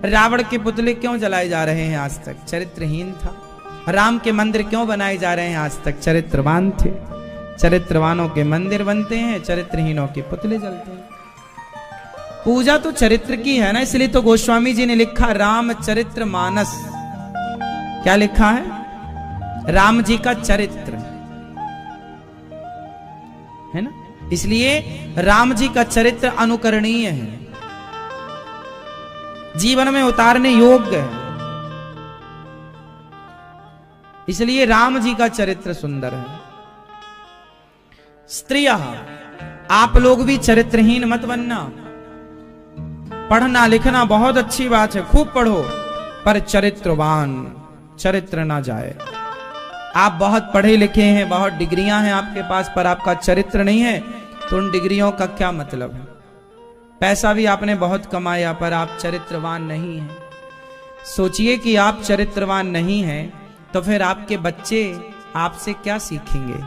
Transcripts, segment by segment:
रावण के पुतले क्यों जलाए जा रहे हैं आज तक? चरित्रहीन था। राम के मंदिर क्यों बनाए जा रहे हैं आज तक? चरित्रवान थे। चरित्रवानों के मंदिर बनते हैं, चरित्रहीनों के पुतले जलते हैं। पूजा तो चरित्र की है ना, इसलिए तो गोस्वामी जी ने लिखा रामचरित्र मानस। क्या लिखा है? राम जी का चरित्र है ना, इसलिए राम जी का चरित्र अनुकरणीय है, जीवन में उतारने योग्य है। इसलिए राम जी का चरित्र सुंदर है। स्त्रियः, आप लोग भी चरित्रहीन मत बनना। पढ़ना लिखना बहुत अच्छी बात है, खूब पढ़ो, पर चरित्रवान, चरित्र ना जाए। आप बहुत पढ़े लिखे हैं, बहुत डिग्रियां हैं आपके पास, पर आपका चरित्र नहीं है, तो उन डिग्रियों का क्या मतलब है? पैसा भी आपने बहुत कमाया, पर आप चरित्रवान नहीं हैं। सोचिए कि आप चरित्रवान नहीं हैं, तो फिर आपके बच्चे आपसे क्या सीखेंगे?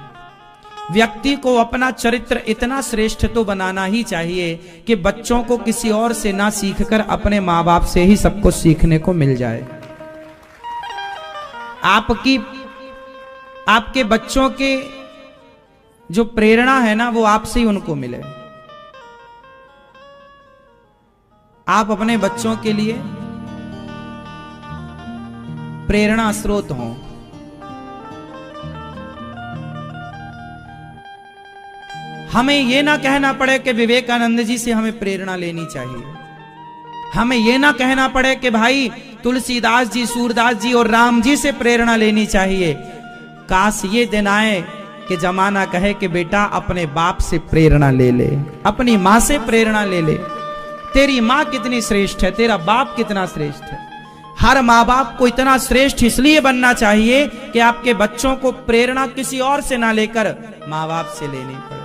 व्यक्ति को अपना चरित्र इतना श्रेष्ठ तो बनाना ही चाहिए कि बच्चों को किसी और से ना सीखकर अपने माँ बाप से ही सब कुछ सीखने को मिल जाए। आपके बच्चों के जो प्रेरणा है ना, वो आपसे ही उनको मिले। आप अपने बच्चों के लिए प्रेरणा स्रोत हों। हमें यह ना कहना पड़े कि विवेकानंद जी से हमें प्रेरणा लेनी चाहिए। हमें यह ना कहना पड़े कि भाई तुलसीदास जी, सूरदास जी और राम जी से प्रेरणा लेनी चाहिए। काश ये दिन आए कि जमाना कहे कि बेटा अपने बाप से प्रेरणा ले ले, अपनी माँ से प्रेरणा ले ले। तेरी माँ कितनी श्रेष्ठ है, तेरा बाप कितना श्रेष्ठ है। हर माँ बाप को इतना श्रेष्ठ इसलिए बनना चाहिए कि आपके बच्चों को प्रेरणा किसी और से ना लेकर माँ बाप से लेनी पड़े।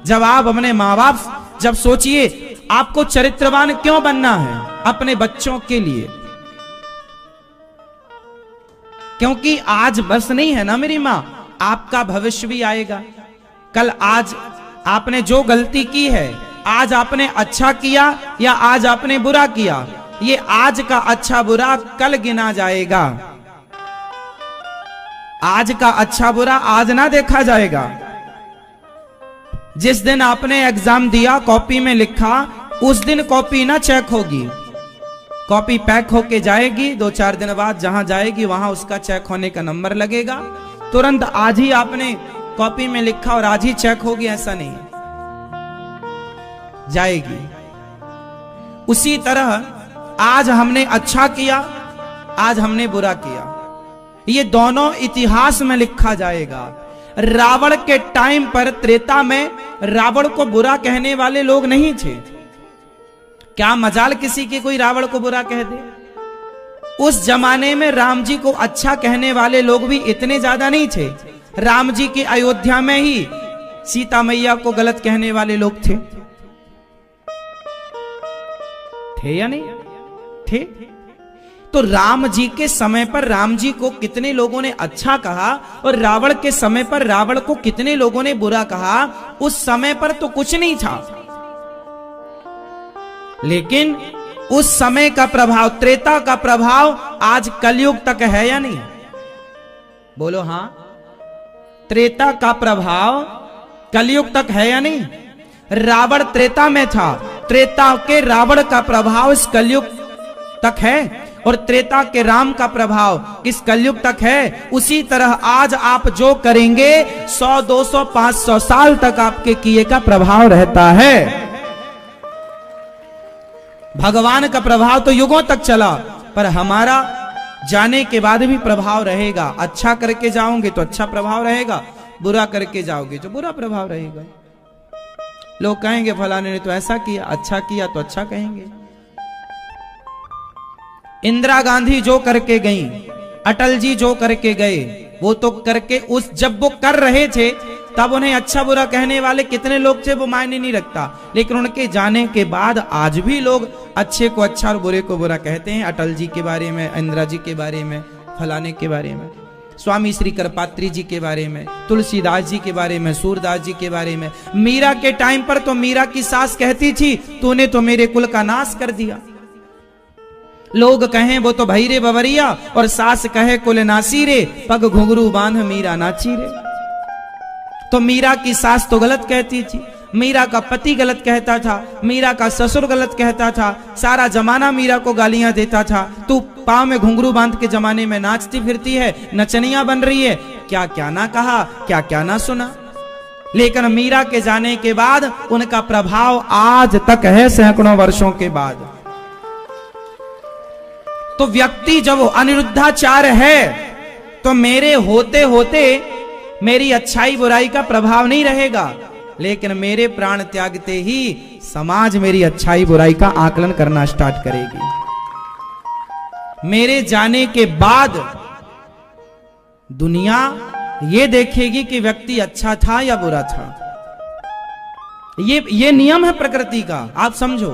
जब आप अपने माँ बाप, जब सोचिए आपको चरित्रवान क्यों बनना है? अपने बच्चों के लिए। क्योंकि आज बस नहीं है ना मेरी माँ, आपका भविष्य भी आएगा। कल आज आपने जो गलती की है, आज आपने अच्छा किया या आज आपने बुरा किया, ये आज का अच्छा बुरा कल गिना जाएगा। आज का अच्छा बुरा आज ना देखा जाएगा। जिस दिन आपने एग्जाम दिया, कॉपी में लिखा, उस दिन कॉपी ना चेक होगी। कॉपी पैक होके जाएगी, 2-4 दिन बाद जहां जाएगी वहां उसका चेक होने का नंबर लगेगा। तुरंत आज ही आपने कॉपी में लिखा और आज ही चेक होगी, ऐसा नहीं, जाएगी। उसी तरह आज हमने अच्छा किया, आज हमने बुरा किया, ये दोनों इतिहास में लिखा जाएगा। रावण के टाइम पर, त्रेता में, रावण को बुरा कहने वाले लोग नहीं थे। क्या मजाल किसी की कोई रावण को बुरा कह दे? उस जमाने में राम जी को अच्छा कहने वाले लोग भी इतने ज्यादा नहीं थे। राम जी की अयोध्या में ही सीता मैया को गलत कहने वाले लोग थे या नहीं थे? तो राम जी के समय पर राम जी को कितने लोगों ने अच्छा कहा, और रावण के समय पर रावण को कितने लोगों ने बुरा कहा। उस समय पर तो कुछ नहीं था, लेकिन उस समय का प्रभाव, त्रेता का प्रभाव आज कलयुग तक है या नहीं? बोलो हाँ। त्रेता का प्रभाव कलयुग तक है या नहीं? रावण त्रेता में था, त्रेता के रावण का प्रभाव इस कलयुग तक है, और त्रेता के राम का प्रभाव किस कलयुग तक है। उसी तरह आज आप जो करेंगे 100, 200, 500 साल तक आपके किए का प्रभाव रहता है। भगवान का प्रभाव तो युगों तक चला, पर हमारा जाने के बाद भी प्रभाव रहेगा। अच्छा करके जाओगे तो अच्छा प्रभाव रहेगा, बुरा करके जाओगे तो बुरा प्रभाव रहेगा। लोग कहेंगे फलाने ने तो ऐसा किया, अच्छा किया तो अच्छा कहेंगे। इंदिरा गांधी जो करके गई, अटल जी जो करके गए, वो तो करके जब वो कर रहे थे तब उन्हें अच्छा बुरा कहने वाले कितने लोग थे वो मायने नहीं रखता, लेकिन उनके जाने के बाद आज भी लोग अच्छे को अच्छा और बुरे को बुरा कहते हैं। अटल जी के बारे में, इंदिरा जी के बारे में, फलाने के बारे में, स्वामी श्री करपात्री जी के बारे में, तुलसीदास जी के बारे में, सूरदास जी के बारे में। मीरा के टाइम पर तो मीरा की सास कहती थी, तूने तो मेरे कुल का नाश कर दिया। लोग कहें वो तो भई रे बवरिया, और सास कहे कुल नासी रे, पग घुंघरू बांध मीरा नाची रे। तो मीरा की सास तो गलत कहती थी, मीरा का पति गलत कहता था, मीरा का ससुर गलत कहता था, सारा जमाना मीरा को गालियां देता था। तू पांव में घुंघरू बांध के जमाने में नाचती फिरती है, नचनिया बन रही है, क्या क्या ना कहा, क्या क्या ना सुना। लेकिन मीरा के जाने के बाद उनका प्रभाव आज तक है, सैकड़ों वर्षों के बाद। तो व्यक्ति जब अनिरुद्धाचार्य है तो मेरे होते होते मेरी अच्छाई बुराई का प्रभाव नहीं रहेगा, लेकिन मेरे प्राण त्यागते ही समाज मेरी अच्छाई बुराई का आकलन करना स्टार्ट करेगी। मेरे जाने के बाद दुनिया ये देखेगी कि व्यक्ति अच्छा था या बुरा था। ये नियम है प्रकृति का, आप समझो।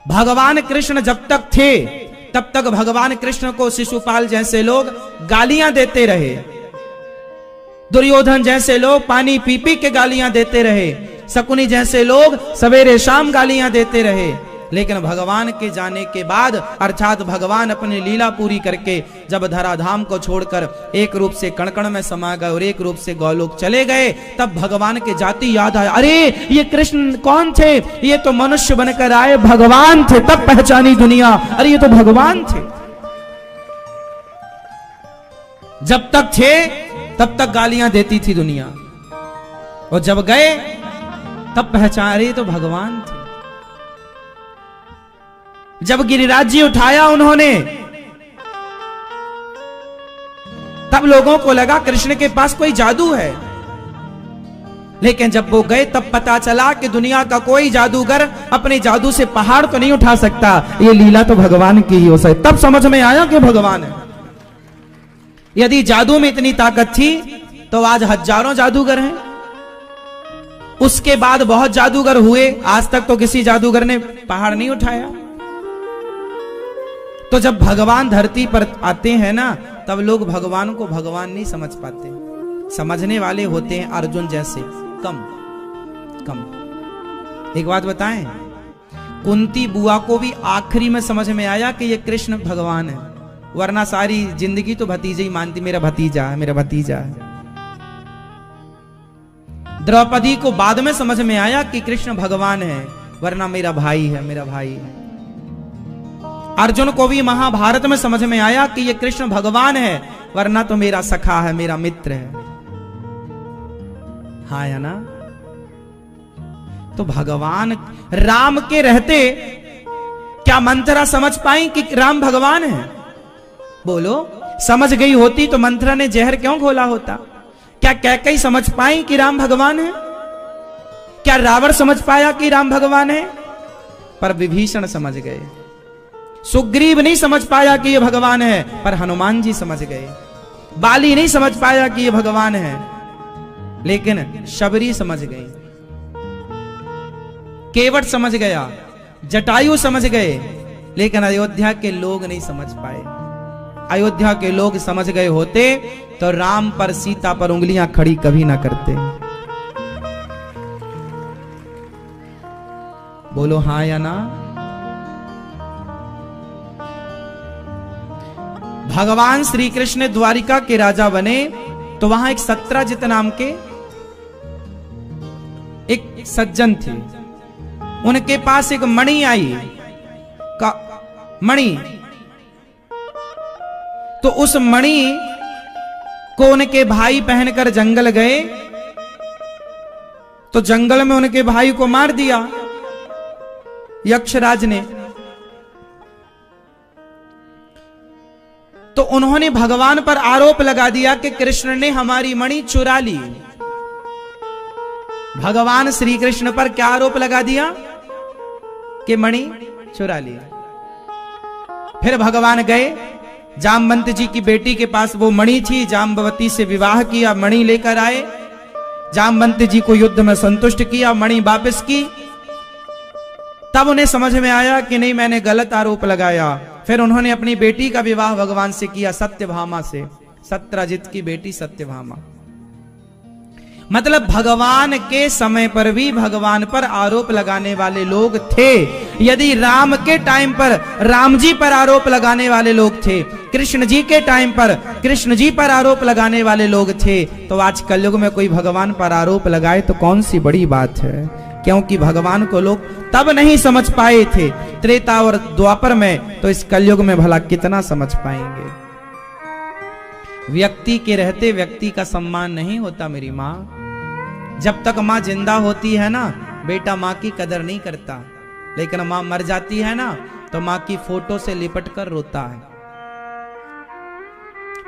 भगवान कृष्ण जब तक थे तब तक भगवान कृष्ण को शिशुपाल जैसे लोग गालियां देते रहे, दुर्योधन जैसे लोग पानी पी पी के गालियां देते रहे, शकुनी जैसे लोग सवेरे शाम गालियां देते रहे। लेकिन भगवान के जाने के बाद, अर्थात भगवान अपनी लीला पूरी करके जब धराधाम को छोड़कर एक रूप से कण-कण में समा गए और एक रूप से गौलोक चले गए, तब भगवान के जाति याद आया, अरे ये कृष्ण कौन थे, ये तो मनुष्य बनकर आए, भगवान थे। तब पहचानी दुनिया, अरे ये तो भगवान थे। जब तक थे तब तक गालियां देती थी दुनिया, और जब गए तब पहचान, अरे ये तो भगवान थे। जब गिरिराज जी उठाया उन्होंने, तब लोगों को लगा कृष्ण के पास कोई जादू है। लेकिन जब वो गए तब पता चला कि दुनिया का कोई जादूगर अपने जादू से पहाड़ तो नहीं उठा सकता, ये लीला तो भगवान की ही हो सकती। तब समझ में आया कि भगवान है। यदि जादू में इतनी ताकत थी तो आज हजारों जादूगर हैं। उसके बाद बहुत जादूगर हुए, आज तक तो किसी जादूगर ने पहाड़ नहीं उठाया। तो जब भगवान धरती पर आते हैं ना, तब लोग भगवान को भगवान नहीं समझ पाते। समझने वाले होते हैं अर्जुन जैसे, कम। एक बात बताएं, कुंती बुआ को भी आखिरी में समझ में आया कि ये कृष्ण भगवान है, वरना सारी जिंदगी तो भतीजे ही मानती, मेरा भतीजा है, मेरा भतीजा है। द्रौपदी को बाद में समझ में आया कि कृष्ण भगवान है, वरना मेरा भाई है, मेरा भाई है। अर्जुन को भी महाभारत में समझ में आया कि ये कृष्ण भगवान है, वरना तो मेरा सखा है, मेरा मित्र है। हाँ या ना? तो भगवान राम के रहते क्या मंथरा समझ पाई कि राम भगवान है? बोलो, समझ गई होती तो मंथरा ने जहर क्यों घोला होता? क्या कैकेयी समझ पाई कि राम भगवान है? क्या रावण समझ पाया कि राम भगवान है? पर विभीषण समझ गए। सुग्रीव नहीं समझ पाया कि ये भगवान है, पर हनुमान जी समझ गए। बाली नहीं समझ पाया कि ये भगवान है, लेकिन शबरी समझ गई। केवट समझ गया, जटायु समझ गए, लेकिन अयोध्या के लोग नहीं समझ पाए। अयोध्या के लोग समझ गए होते तो राम पर सीता पर उंगलियां खड़ी कभी ना करते। बोलो हाँ या ना? भगवान श्री कृष्ण द्वारिका के राजा बने तो वहां एक सत्राजित नाम के एक सज्जन थे। उनके पास एक मणि आई, का मणि। तो उस मणि को उनके भाई पहनकर जंगल गए, तो जंगल में उनके भाई को मार दिया यक्षराज ने। तो उन्होंने भगवान पर आरोप लगा दिया कि कृष्ण ने हमारी मणि चुरा ली। भगवान श्री कृष्ण पर क्या आरोप लगा दिया? कि मणि चुरा ली। फिर भगवान गए, जामवंत जी की बेटी के पास वो मणि थी, जाम्बवती से विवाह किया, मणि लेकर आए। जामवंत जी को युद्ध में संतुष्ट किया, मणि वापस की। तब उन्हें समझ में आया कि नहीं, मैंने गलत आरोप लगाया। फिर उन्होंने अपनी बेटी का विवाह भगवान से किया, सत्यभामा से, सत्राजित की बेटी सत्यभामा। मतलब भगवान के समय पर भी भगवान पर आरोप लगाने वाले लोग थे। यदि राम के टाइम पर राम जी पर आरोप लगाने वाले लोग थे, कृष्ण जी के टाइम पर कृष्ण जी पर आरोप लगाने वाले लोग थे, तो आज कलयुग में कोई भगवान पर आरोप लगाए तो कौन सी बड़ी बात है। क्योंकि भगवान को लोग तब नहीं समझ पाए थे त्रेता और द्वापर में, तो इस कलयुग में भला कितना समझ पाएंगे। व्यक्ति के रहते व्यक्ति का सम्मान नहीं होता मेरी माँ। जब तक माँ जिंदा होती है ना, बेटा माँ की कदर नहीं करता, लेकिन माँ मर जाती है ना, तो माँ की फोटो से लिपट कर रोता है।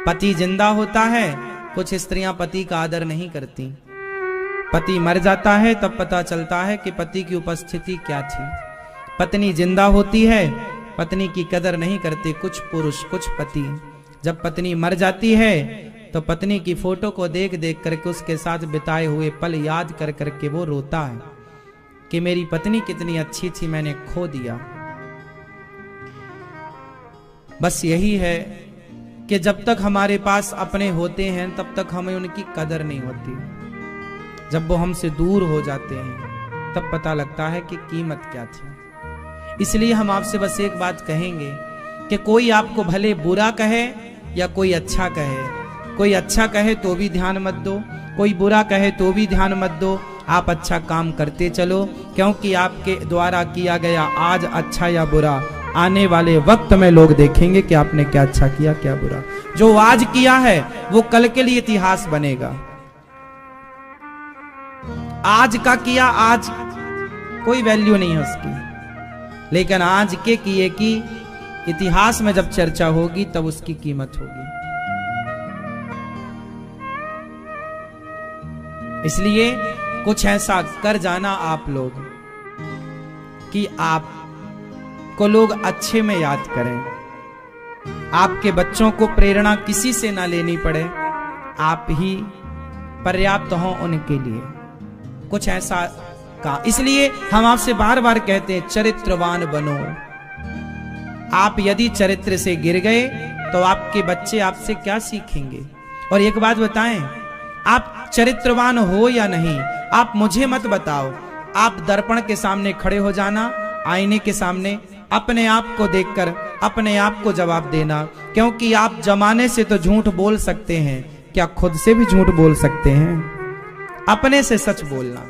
पति जिंदा होता है, कुछ स्त्रियां पति का आदर नहीं करती। पति मर जाता है तब पता चलता है कि पति की उपस्थिति क्या थी। पत्नी जिंदा होती है, पत्नी की कदर नहीं करते कुछ पुरुष, कुछ पति। जब पत्नी मर जाती है तो पत्नी की फोटो को देख देख करके उसके साथ बिताए हुए पल याद कर करके वो रोता है कि मेरी पत्नी कितनी अच्छी थी, मैंने खो दिया। बस यही है कि जब तक हमारे पास अपने होते हैं तब तक हमें उनकी कदर नहीं होती। जब वो हमसे दूर हो जाते हैं तब पता लगता है कि कीमत क्या थी। इसलिए हम आपसे बस एक बात कहेंगे कि कोई आपको भले बुरा कहे या कोई अच्छा कहे, कोई अच्छा कहे तो भी ध्यान मत दो, कोई बुरा कहे तो भी ध्यान मत दो। आप अच्छा काम करते चलो, क्योंकि आपके द्वारा किया गया आज अच्छा या बुरा आने वाले वक्त में लोग देखेंगे कि आपने क्या अच्छा किया क्या बुरा। जो आज किया है वो कल के लिए इतिहास बनेगा। आज का किया आज कोई वैल्यू नहीं है उसकी, लेकिन आज के किए की इतिहास में जब चर्चा होगी तब उसकी कीमत होगी। इसलिए कुछ ऐसा कर जाना आप लोग कि आप को लोग अच्छे में याद करें, आपके बच्चों को प्रेरणा किसी से ना लेनी पड़े, आप ही पर्याप्त हों उनके लिए। कुछ ऐसा का इसलिए हम आपसे बार बार कहते हैं चरित्रवान बनो। आप यदि चरित्र से गिर गए तो आपके बच्चे आपसे क्या सीखेंगे। और एक बात बताएं, आप चरित्रवान हो या नहीं, आप मुझे मत बताओ। आप दर्पण के सामने खड़े हो जाना, आईने के सामने अपने आप को देखकर अपने आप को जवाब देना। क्योंकि आप जमाने से तो झूठ बोल सकते हैं, क्या खुद से भी झूठ बोल सकते हैं? अपने से सच बोलना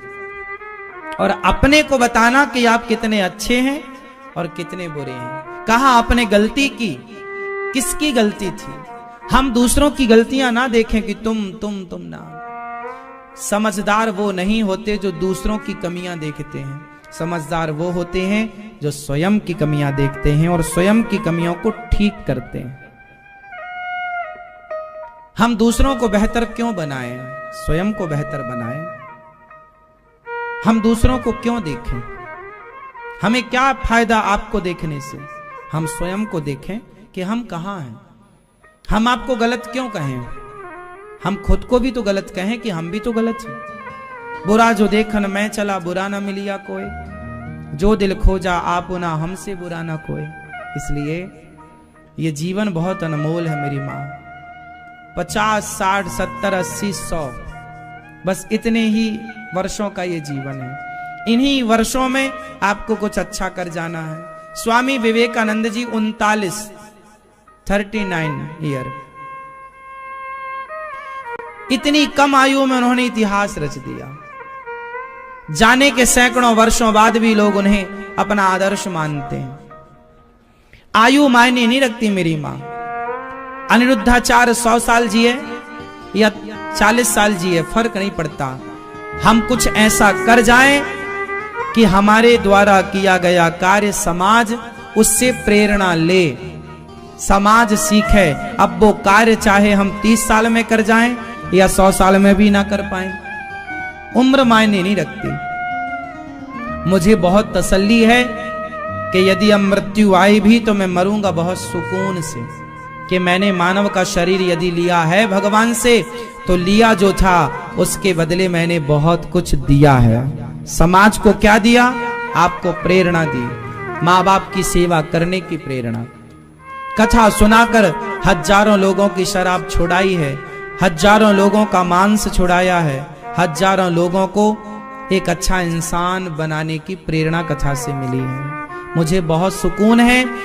और अपने को बताना कि आप कितने अच्छे हैं और कितने बुरे हैं। कहा आपने गलती की, किसकी गलती थी? हम दूसरों की गलतियां ना देखें कि तुम ना। समझदार वो नहीं होते जो दूसरों की कमियां देखते हैं, समझदार वो होते हैं जो स्वयं की कमियां देखते हैं और स्वयं की कमियों को ठीक करते हैं। हम दूसरों को बेहतर क्यों बनाएं? स्वयं को बेहतर बनाएं। हम दूसरों को क्यों देखें? हमें क्या फायदा आपको देखने से? हम स्वयं को देखें कि हम कहां हैं। हम आपको गलत क्यों कहें? हम खुद को भी तो गलत कहें कि हम भी तो गलत हैं। बुरा जो देखन मैं चला, बुरा ना मिलिया कोई, जो दिल खोजा आप ना हमसे बुरा ना कोई। इसलिए ये जीवन बहुत अनमोल है मेरी माँ। 50, 60, 70, 80, 100 बस इतने ही वर्षों का ये जीवन है। इन्हीं वर्षों में आपको कुछ अच्छा कर जाना है। स्वामी विवेकानंद जी 39 ईयर, इतनी कम आयु में उन्होंने इतिहास रच दिया। जाने के सैकड़ों वर्षों बाद भी लोग उन्हें अपना आदर्श मानते हैं। आयु मायने नहीं रखती मेरी मां। अनिरुद्धाचार्य 100 साल जिए या 40 साल जिए, फर्क नहीं पड़ता। हम कुछ ऐसा कर जाएं कि हमारे द्वारा किया गया कार्य समाज उससे प्रेरणा ले, समाज सीखे। अब वो कार्य चाहे हम 30 साल में कर जाएं या 100 साल में भी ना कर पाए, उम्र मायने नहीं रखती। मुझे बहुत तसल्ली है कि यदि अब मृत्यु आई भी तो मैं मरूंगा बहुत सुकून से, कि मैंने मानव का शरीर यदि लिया है भगवान से तो लिया जो था उसके बदले मैंने बहुत कुछ दिया है। समाज को क्या दिया? आपको प्रेरणा दी, माँ बाप की सेवा करने की प्रेरणा। कथा सुनाकर हजारों लोगों की शराब छुड़ाई है, हजारों लोगों का मांस छुड़ाया है, हजारों लोगों को एक अच्छा इंसान बनाने की प्रेरणा कथा से मिली है। मुझे बहुत सुकून है